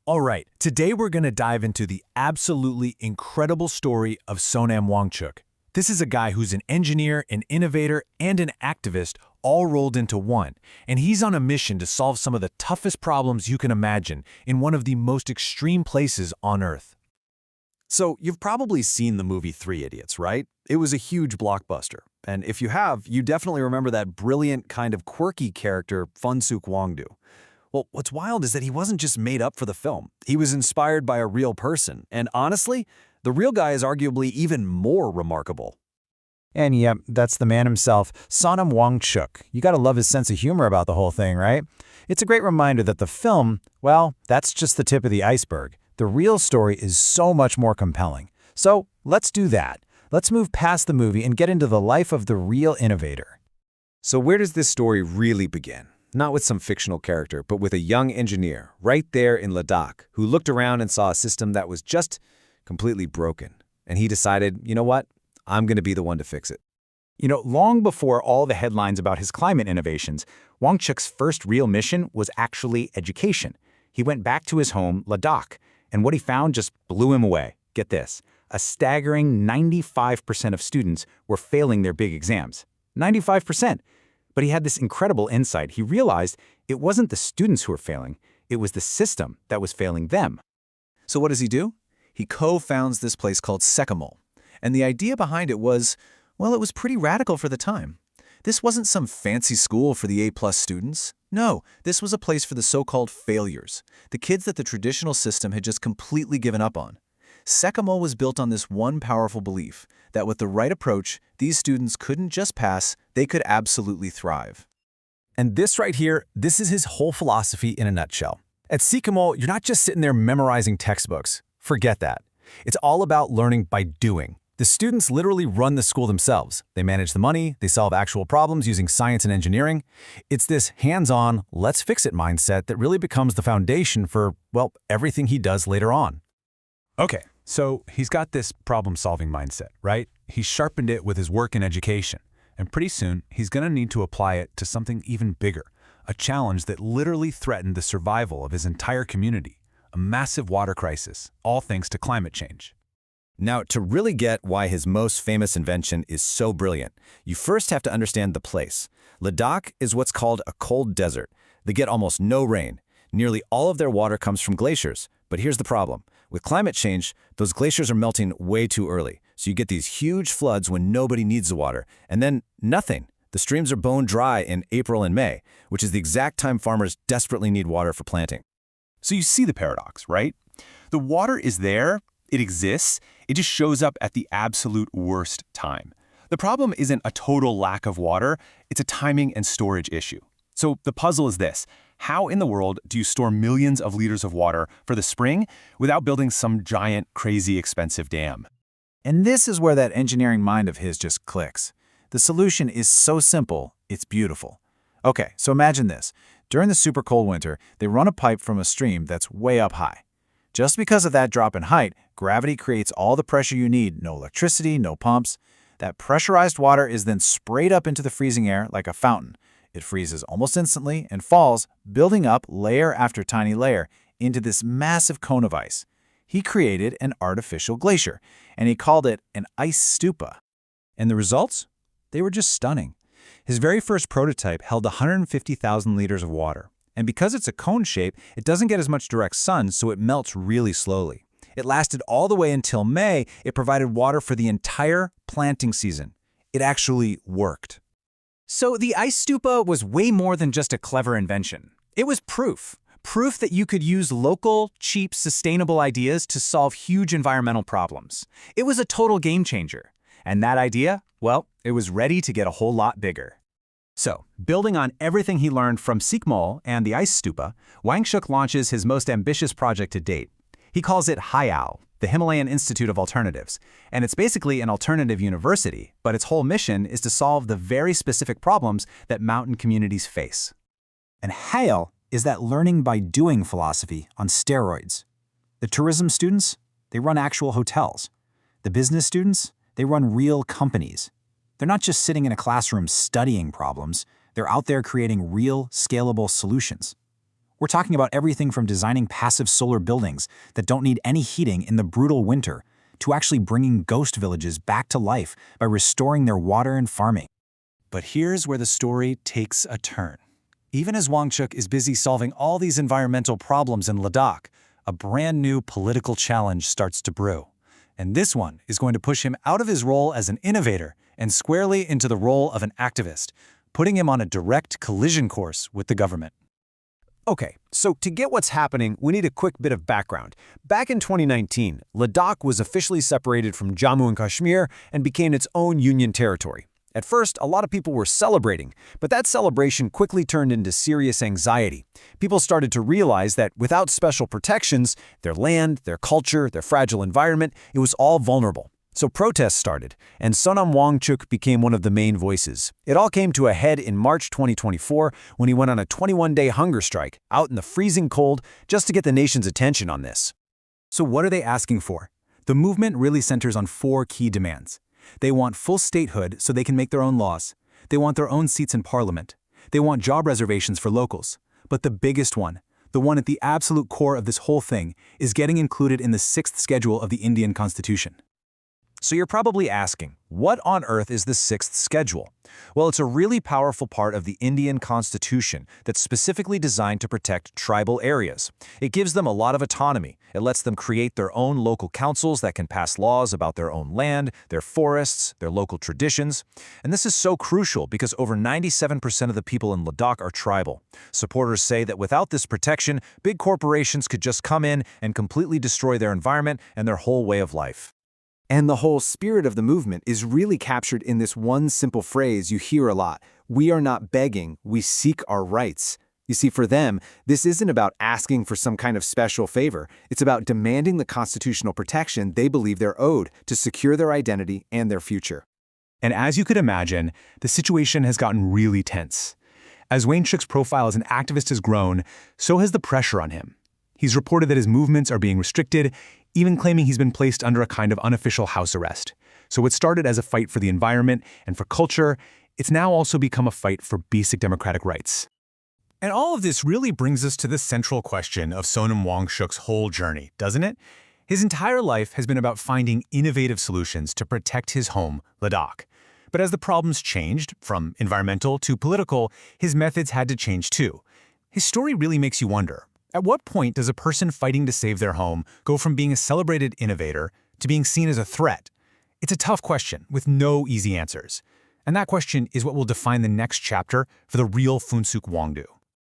All right, today we're going to dive into the absolutely incredible story of Sonam Wangchuk. This is a guy who's an engineer, an innovator, and an activist all rolled into one, and he's on a mission to solve some of the toughest problems you can imagine in one of the most extreme places on Earth. So, you've probably seen the movie Three Idiots, right? It was a huge blockbuster. And if you have, you definitely remember that brilliant, kind of quirky character, Funsuk Wangdu. Well, what's wild is that he wasn't just made up for the film. He was inspired by a real person. And honestly, the real guy is arguably even more remarkable. And yep, that's the man himself, Sonam Wangchuk. You gotta love his sense of humor about the whole thing, right? It's a great reminder that the film, well, that's just the tip of the iceberg. The real story is so much more compelling. So let's do that. Let's move past the movie and get into the life of the real innovator. So where does this story really begin? Not with some fictional character, but with a young engineer right there in Ladakh who looked around and saw a system that was just completely broken. And he decided, you know what? I'm going to be the one to fix it. Long before all the headlines about his climate innovations, Wangchuk's first real mission was actually education. He went back to his home, Ladakh, and what he found just blew him away. Get this, a staggering 95% of students were failing their big exams. 95%. But he had this incredible insight. He realized it wasn't the students who were failing, it was the system that was failing them. So what does he do? He co-founds this place called SECMOL. And the idea behind it was, well, it was pretty radical for the time. This wasn't some fancy school for the A-plus students. No, this was a place for the so-called failures, the kids that the traditional system had just completely given up on. SECMOL was built on this one powerful belief, that with the right approach, these students couldn't just pass, they could absolutely thrive. And this right here, this is his whole philosophy in a nutshell. At SECMOL, you're not just sitting there memorizing textbooks. Forget that. It's all about learning by doing. The students literally run the school themselves. They manage the money, they solve actual problems using science and engineering. It's this hands-on, let's fix it mindset that really becomes the foundation for, well, everything he does later on. Okay, so he's got this problem-solving mindset, right? He's sharpened it with his work in education. And pretty soon, he's going to need to apply it to something even bigger, a challenge that literally threatened the survival of his entire community, a massive water crisis, all thanks to climate change. Now, to really get why his most famous invention is so brilliant, you first have to understand the place. Ladakh is what's called a cold desert. They get almost no rain. Nearly all of their water comes from glaciers. But here's the problem. With climate change, those glaciers are melting way too early. So you get these huge floods when nobody needs the water. And then nothing. The streams are bone dry in April and May, which is the exact time farmers desperately need water for planting. So you see the paradox, right? The water is there, it exists, it just shows up at the absolute worst time. The problem isn't a total lack of water, it's a timing and storage issue. So the puzzle is this. How in the world do you store millions of liters of water for the spring without building some giant, crazy, expensive dam? And this is where that engineering mind of his just clicks. The solution is so simple, it's beautiful. Okay, so imagine this. During the super cold winter, they run a pipe from a stream that's way up high. Just because of that drop in height, gravity creates all the pressure you need, no electricity, no pumps. That pressurized water is then sprayed up into the freezing air like a fountain. It freezes almost instantly and falls, building up layer after tiny layer into this massive cone of ice. He created an artificial glacier, and he called it an Ice Stupa. And the results? They were just stunning. His very first prototype held 150,000 liters of water. And because it's a cone shape, it doesn't get as much direct sun, so it melts really slowly. It lasted all the way until May. It provided water for the entire planting season. It actually worked. So the Ice Stupa was way more than just a clever invention. It was proof. Proof that you could use local, cheap, sustainable ideas to solve huge environmental problems. It was a total game changer. And that idea, well, it was ready to get a whole lot bigger. So, building on everything he learned from SECMOL and the Ice Stupa, Wangchuk launches his most ambitious project to date. He calls it HIAL, the Himalayan Institute of Alternatives, and it's basically an alternative university, but its whole mission is to solve the very specific problems that mountain communities face. And HIAL is that learning by doing philosophy on steroids. The tourism students, they run actual hotels. The business students, they run real companies. They're not just sitting in a classroom studying problems, they're out there creating real, scalable solutions. We're talking about everything from designing passive solar buildings that don't need any heating in the brutal winter, to actually bringing ghost villages back to life by restoring their water and farming. But here's where the story takes a turn. Even as Wangchuk is busy solving all these environmental problems in Ladakh, a brand new political challenge starts to brew. And this one is going to push him out of his role as an innovator and squarely into the role of an activist, putting him on a direct collision course with the government. Okay, so to get what's happening, we need a quick bit of background. Back in 2019, Ladakh was officially separated from Jammu and Kashmir and became its own union territory. At first, a lot of people were celebrating, but that celebration quickly turned into serious anxiety. People started to realize that without special protections, their land, their culture, their fragile environment, it was all vulnerable. So protests started, and Sonam Wangchuk became one of the main voices. It all came to a head in March 2024 when he went on a 21-day hunger strike out in the freezing cold just to get the nation's attention on this. So what are they asking for? The movement really centers on 4 key demands. They want full statehood so they can make their own laws. They want their own seats in parliament. They want job reservations for locals. But the biggest one, the one at the absolute core of this whole thing, is getting included in the 6th schedule of the Indian Constitution. So you're probably asking, what on earth is the 6th schedule? Well, it's a really powerful part of the Indian Constitution that's specifically designed to protect tribal areas. It gives them a lot of autonomy. It lets them create their own local councils that can pass laws about their own land, their forests, their local traditions. And this is so crucial because over 97% of the people in Ladakh are tribal. Supporters say that without this protection, big corporations could just come in and completely destroy their environment and their whole way of life. And the whole spirit of the movement is really captured in this one simple phrase you hear a lot: we are not begging, we seek our rights. You see, for them, this isn't about asking for some kind of special favor. It's about demanding the constitutional protection they believe they're owed to secure their identity and their future. And as you could imagine, the situation has gotten really tense. As Wangchuk's profile as an activist has grown, so has the pressure on him. He's reported that his movements are being restricted, even claiming he's been placed under a kind of unofficial house arrest. So what started as a fight for the environment and for culture, it's now also become a fight for basic democratic rights. And all of this really brings us to the central question of Sonam Wangchuk's whole journey, doesn't it? His entire life has been about finding innovative solutions to protect his home, Ladakh. But as the problems changed, from environmental to political, his methods had to change too. His story really makes you wonder, at what point does a person fighting to save their home go from being a celebrated innovator to being seen as a threat? It's a tough question with no easy answers. And that question is what will define the next chapter for the real Phunsukh Wangdu.